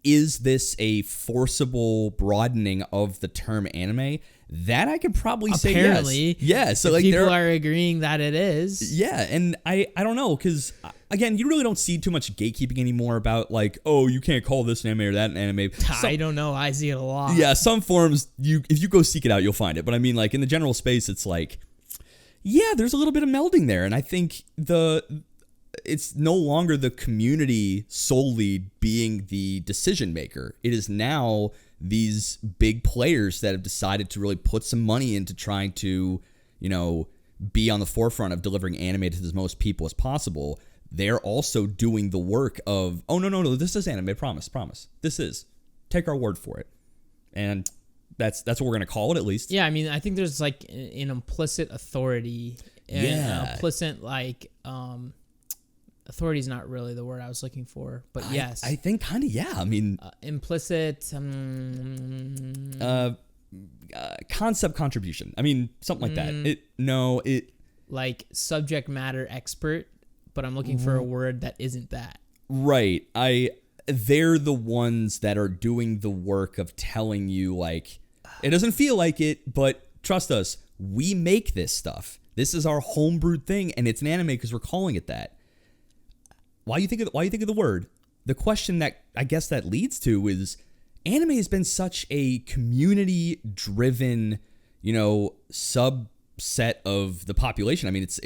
is this a forcible broadening of the term anime? That I could probably say yes. Apparently. Yeah. So people are agreeing that it is. Yeah. And I don't know, because... Again, you really don't see too much gatekeeping anymore about you can't call this an anime or that an anime. I don't know. I see it a lot. Yeah, some forums, if you go seek it out, you'll find it. But I mean, in the general space, it's there's a little bit of melding there. And I think it's no longer the community solely being the decision maker. It is now these big players that have decided to really put some money into trying to, be on the forefront of delivering anime to as most people as possible. They're also doing the work of, oh, no, this is anime, promise. This is. Take our word for it. And that's what we're going to call it, at least. Yeah, I mean, I think there's an implicit authority. An implicit, authority is not really the word I was looking for, but yes. I think kind of, yeah. I mean. Implicit. Concept contribution. I mean, something like that. Subject matter expert. But I'm looking for a word that isn't that. Right. They're the ones that are doing the work of telling you, it doesn't feel like it, but trust us, we make this stuff. This is our homebrewed thing, and it's an anime because we're calling it that. Why you think of the word? The question that I guess that leads to is, anime has been such a community-driven, subset of the population. I mean, it's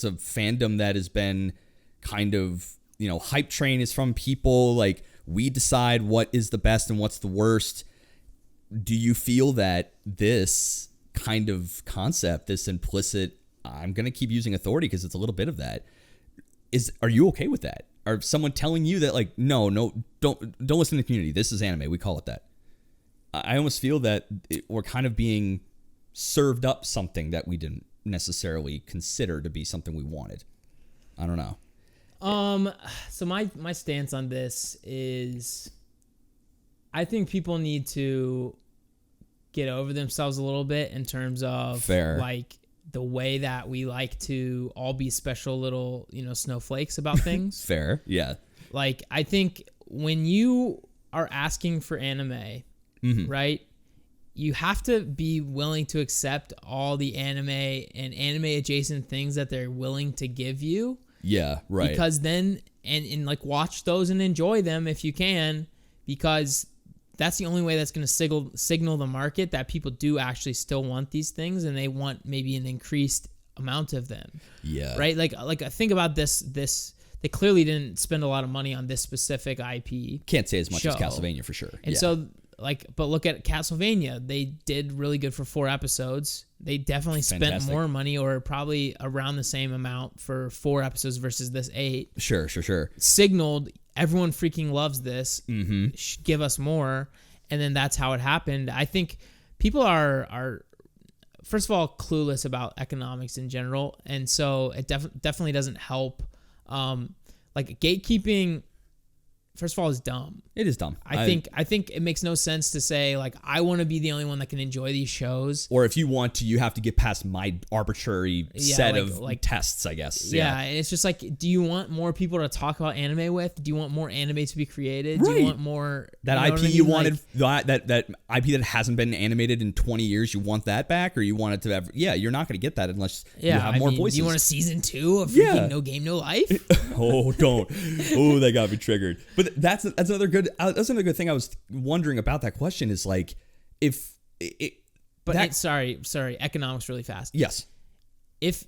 a fandom that has been kind of, hype train is from people. We decide what is the best and what's the worst. Do you feel that this kind of concept, this implicit, I'm going to keep using authority because it's a little bit of that, are you okay with that? Or someone telling you that, like, no, don't listen to the community. This is anime. We call it that. I almost feel that we're kind of being served up something that we didn't necessarily consider to be something we wanted. I don't know. So my stance on this is, I think people need to get over themselves a little bit in terms of Fair. Like the way that we like to all be special little, snowflakes about things. Fair. Yeah. Like, I think when you are asking for anime, right, you have to be willing to accept all the anime and anime adjacent things that they're willing to give you. Yeah, right. Because then, and like watch those and enjoy them if you can, because that's the only way that's going to signal the market that people do actually still want these things, and they want maybe an increased amount of them. Yeah. Right? Like I think about this they clearly didn't spend a lot of money on this specific IP. Can't say as much as Castlevania for sure. And so, but look at Castlevania. They did really good for 4 episodes. They definitely spent more money, or probably around the same amount for 4 episodes versus this 8. Sure. Signaled, everyone freaking loves this. Give us more. And then that's how it happened. I think people are first of all, clueless about economics in general. And so it definitely doesn't help. Like gatekeeping, first of all, is dumb. It is dumb. I think it makes no sense to say, like, I want to be the only one that can enjoy these shows. Or if you want to, you have to get past my arbitrary set of tests, I guess. Yeah, and it's just like, do you want more people to talk about anime with? Do you want more anime to be created? Right. Do you want more... That IP you wanted, that IP that hasn't been animated in 20 years, you want that back? Or you want it to have... Yeah, you're not going to get that unless you have more voices. Do you want a season 2 of freaking No Game, No Life? Oh, don't. Oh, that got me triggered. But that's another good thing I was wondering about that question is like, sorry, economics really fast. Yes. If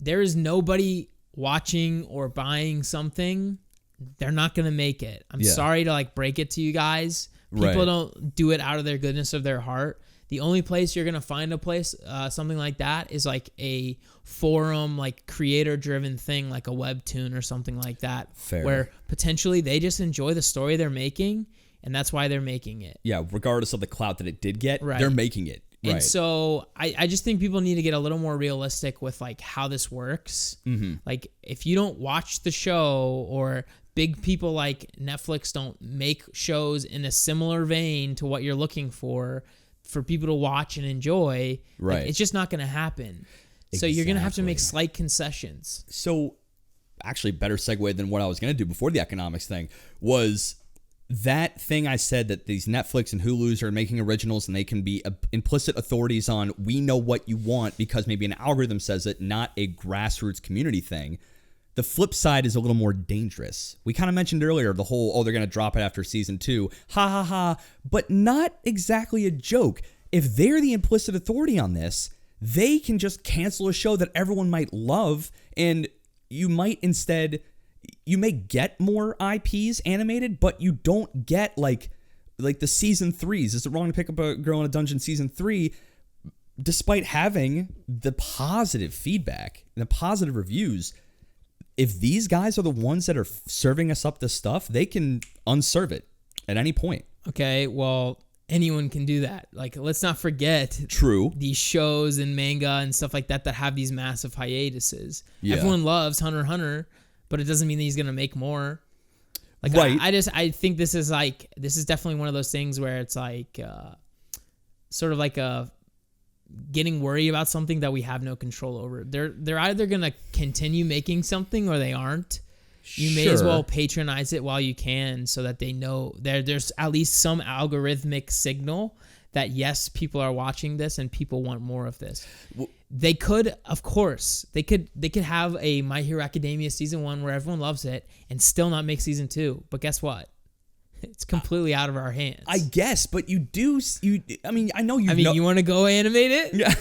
there is nobody watching or buying something, they're not going to make it. I'm sorry to like break it to you guys. People don't do it out of their goodness of their heart. The only place you're going to find something like that is like a forum, like creator-driven thing, like a webtoon or something like that. Fair. Where potentially they just enjoy the story they're making, and that's why they're making it. Yeah, regardless of the clout that it did get, they're making it. Right. And so I just think people need to get a little more realistic with like how this works. Like if you don't watch the show, or big people like Netflix don't make shows in a similar vein to what you're looking for people to watch and enjoy, like, it's just not going to happen. Exactly. So you're going to have to make slight concessions. So actually, better segue than what I was going to do before the economics thing was that thing I said, that these Netflix and Hulus are making originals and they can be implicit authorities on, we know what you want because maybe an algorithm says it, not a grassroots community thing. The flip side is a little more dangerous. We kind of mentioned earlier the whole, they're going to drop it after season 2. Ha ha ha. But not exactly a joke. If they're the implicit authority on this, they can just cancel a show that everyone might love, and you might instead, you may get more IPs animated, but you don't get like the season 3s. Is it wrong to pick up a Girl in a Dungeon season 3, despite having the positive feedback and the positive reviews? If these guys are the ones that are serving us up this stuff, they can unserve it at any point. Okay, well, anyone can do that. Like, let's not forget these shows and manga and stuff like that have these massive hiatuses. Yeah. Everyone loves Hunter x Hunter, but it doesn't mean that he's going to make more. Like, I think this is definitely one of those things where it's like sort of like a getting worried about something that we have no control over. They're either going to continue making something or they aren't. You may as well patronize it while you can, so that they know there's at least some algorithmic signal that yes, people are watching this and people want more of this. Well, they could, of course, they could have a My Hero Academia season 1 where everyone loves it and still not make season 2. But guess what? It's completely out of our hands. I guess, but you want to go animate it? Yeah,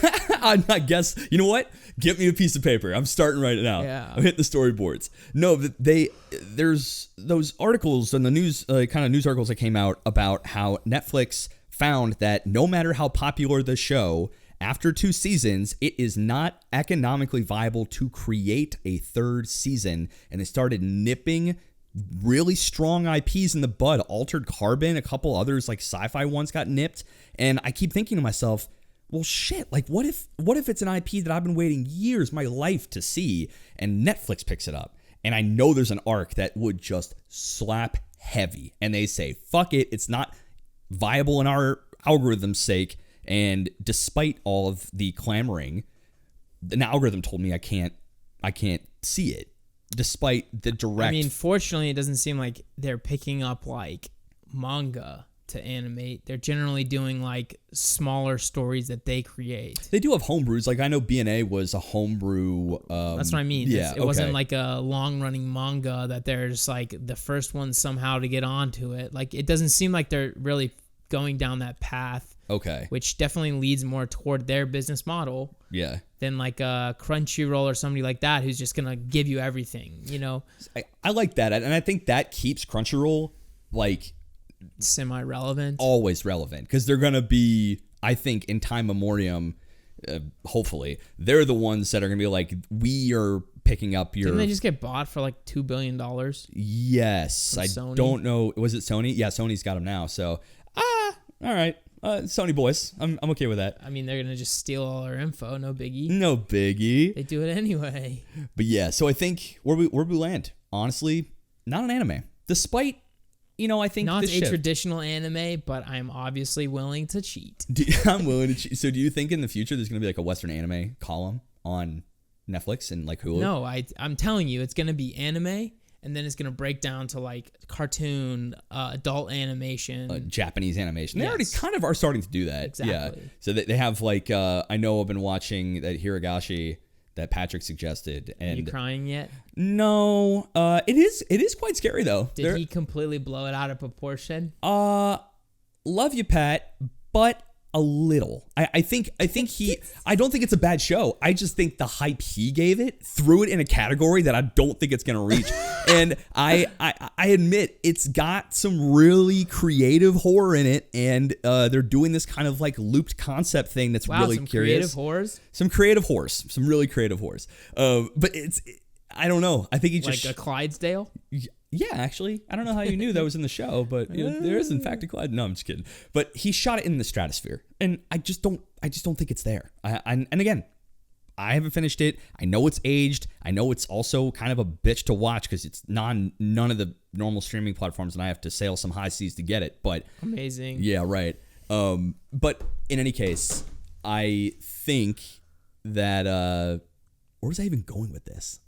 I guess. You know what? Get me a piece of paper. I'm starting right now. Yeah. I'm hitting the storyboards. No, there's those articles in the news, kind of news articles that came out about how Netflix found that no matter how popular the show, after 2 seasons, it is not economically viable to create a 3rd season. And they started nipping really strong IPs in the bud. Altered Carbon, a couple others like sci-fi ones got nipped. And I keep thinking to myself, well, shit, like what if it's an IP that I've been waiting years, my life to see, and Netflix picks it up? And I know there's an arc that would just slap heavy. And they say, fuck it, it's not viable in our algorithm's sake. And despite all of the clamoring, an algorithm told me I can't see it. Despite the direct... I mean, fortunately, it doesn't seem like they're picking up, like, manga to animate. They're generally doing, like, smaller stories that they create. They do have homebrews. Like, I know BNA was a homebrew... That's what I mean. Yeah, it wasn't, like, a long-running manga that there's, like, the first one somehow to get onto it. Like, it doesn't seem like they're really going down that path. Okay. Which definitely leads more toward their business model. Yeah. Than like a Crunchyroll or somebody like that who's just gonna give you everything, you know. I like that, and I think that keeps Crunchyroll like semi-relevant, always relevant, because they're gonna be, I think, in time memoriam. Hopefully, they're the ones that are gonna be like, we are picking up your. Didn't they just get bought for like $2 billion? Yes, I Sony? Don't know. Was it Sony? Yeah, Sony's got them now. So, all right. Sony boys, I'm okay with that. I mean, they're gonna just steal all our info. No biggie. No biggie. They do it anyway. But yeah, so I think where we land, honestly, not an anime. Despite, I think not a traditional anime, but I'm obviously willing to cheat. I'm willing to cheat. So do you think in the future there's gonna be like a Western anime column on Netflix and like Hulu? No, I'm telling you, it's gonna be anime. And then it's going to break down to like cartoon, adult animation. Japanese animation. They yes. already kind of are starting to do that. Exactly. Yeah. So they have like, I know I've been watching that Hiragashi that Patrick suggested. And are you crying yet? No. It is quite scary though. Did he completely blow it out of proportion? Love you, Pat, but a little. I think I don't think it's a bad show. I just think the hype he gave it threw it in a category that I don't think it's gonna reach. And I admit it's got some really creative horror in it, and they're doing this kind of like looped concept thing that's really some curious. Creative horrors? Some creative horrors. Some really creative horrors. But I don't know. I think he just like a Clydesdale. Yeah, actually, I don't know how you knew that was in the show, but there is in fact a Clyde. No, I'm just kidding. But he shot it in the stratosphere, and I just don't think it's there. And again, I haven't finished it. I know it's aged. I know it's also kind of a bitch to watch because it's none of the normal streaming platforms, and I have to sail some high seas to get it. But amazing. Yeah, right. But in any case, I think that. Where was I even going with this?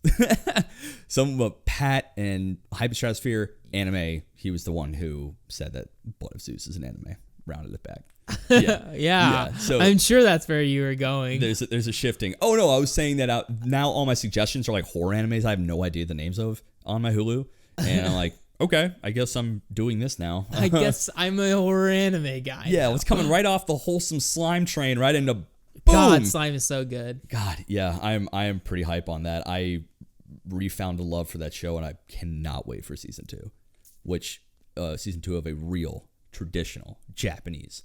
Some Pat and Hyperstratosphere anime. He was the one who said that Blood of Zeus is an anime. Rounded it back. Yeah. So I'm sure that's where you were going. There's a shifting. Oh no, I was saying that now all my suggestions are like horror animes I have no idea the names of on my Hulu, and I'm like, okay, I guess I'm doing this now. I guess I'm a horror anime guy. Yeah, now. It's coming right off the wholesome slime train right into. Boom. God, slime is so good. God, yeah, I am pretty hype on that. I refound a love for that show, and I cannot wait for season 2, which season 2 of a real traditional Japanese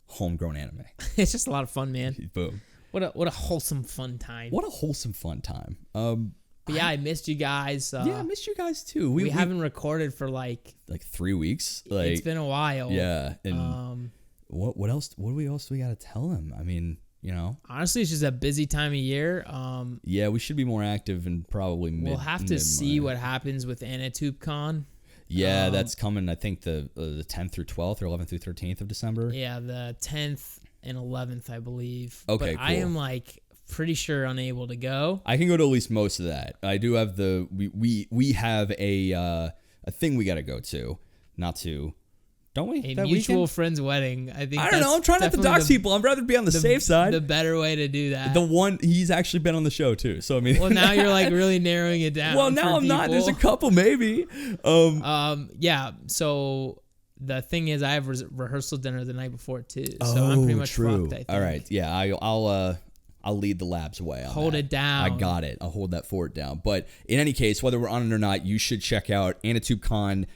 homegrown anime. It's just a lot of fun, man. Boom. What a wholesome fun time. What a wholesome fun time. But yeah, I missed you guys. I missed you guys too. We haven't recorded for like 3 weeks. It's been a while. Yeah. And what else? What else do we got to tell him? I mean. Honestly, it's just a busy time of year. Yeah, we should be more active and probably we'll have to see what happens with AnitubeCon. Yeah, that's coming. I think the 10th through 12th or 11th through 13th of December. Yeah, the 10th and 11th, I believe. Okay, but cool. I am pretty sure unable to go. I can go to at least most of that. I do have we have a thing we got to go to, not to. Don't we? A mutual friend's wedding. I don't know. I'm trying not to dox people. I'd rather be on the safe side. The better way to do that. The one, he's actually been on the show too. So I mean. Well, now you're really narrowing it down. Well, now I'm not. There's a couple maybe. Yeah. So the thing is, I have rehearsal dinner the night before too. So I'm pretty much fucked, I think. All right. Yeah. I'll lead the labs away. Hold it down. I got it. I'll hold that fort down. But in any case, whether we're on it or not, you should check out AnitubeCon.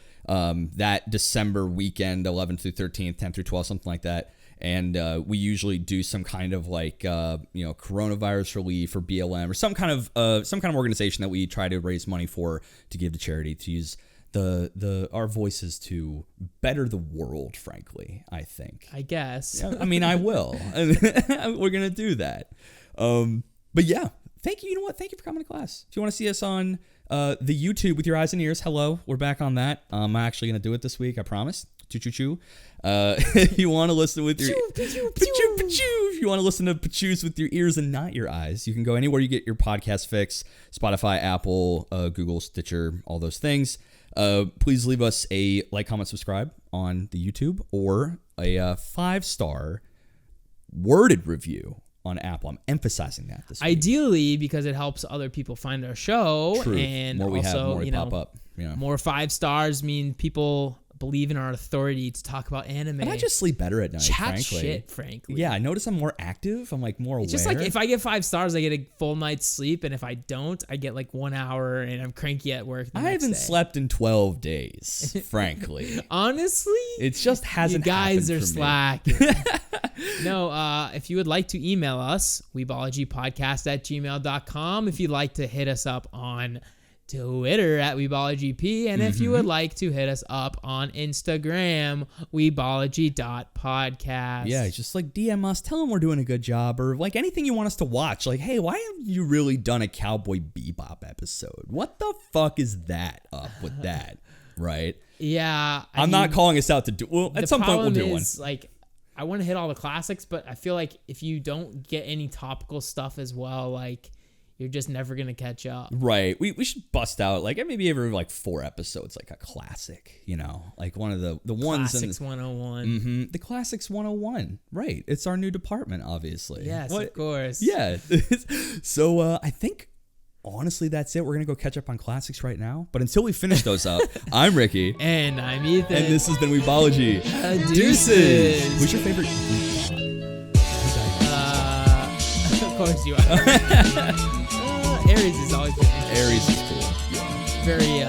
That December weekend, 11th through 13th, 10th through 12th, something like that. And we usually do some kind of like coronavirus relief or BLM or some kind of organization that we try to raise money for to give to charity, to use our voices to better the world, frankly, I think. I guess. I mean, I will. We're going to do that. But yeah, thank you. You know what? Thank you for coming to class. If you want to see us on the YouTube with your eyes and ears, hello, we're back on that. I'm actually going to do it this week, I promise. Choo-choo-choo. If you want to listen with your... If you want to listen to Pachoos with your ears and not your eyes, you can go anywhere you get your podcast fix. Spotify, Apple, Google, Stitcher, all those things. Please leave us a like, comment, subscribe on the YouTube, or a 5-star worded review on Apple. I'm emphasizing that this week. Ideally, because it helps other people find our show. True. And more we also, have, more we pop up. Yeah. More 5 stars mean people believe in our authority to talk about anime. And I just sleep better at night, frankly. Shit, frankly. Yeah, I notice I'm more active. I'm like more aware. It's just like if I get 5 stars, I get a full night's sleep, and if I don't, I get like 1 hour, and I'm cranky at work. I haven't slept in 12 days, frankly. Honestly, it just hasn't. You guys happened are for slacking. No, if you would like to email us, weebologypodcast@gmail.com. If you'd like to hit us up on Twitter at weebologyp, and if you would like to hit us up on Instagram, weebology.podcast. Yeah, just like DM us, tell them we're doing a good job, or like anything you want us to watch. Like, hey, why haven't you really done a Cowboy Bebop episode? What the fuck is that up with that? Right? Yeah. I'm not calling us out to do. Well, at some point we'll do one. Like, I want to hit all the classics, but I feel like if you don't get any topical stuff as well, like, you're just never going to catch up. Right. We should bust out, like, maybe every, like, 4 episodes, like a classic, you know? Like one of the ones... Classics 101. Mm-hmm. The Classics 101. Right. It's our new department, obviously. Yes, of course. Yeah. So, I think, honestly, that's it. We're going to go catch up on classics right now. But until we finish those up, I'm Ricky. And I'm Ethan. And this has been Weebology. Deuces. Who's your favorite Of course you are. Aries is always been Aries is cool. very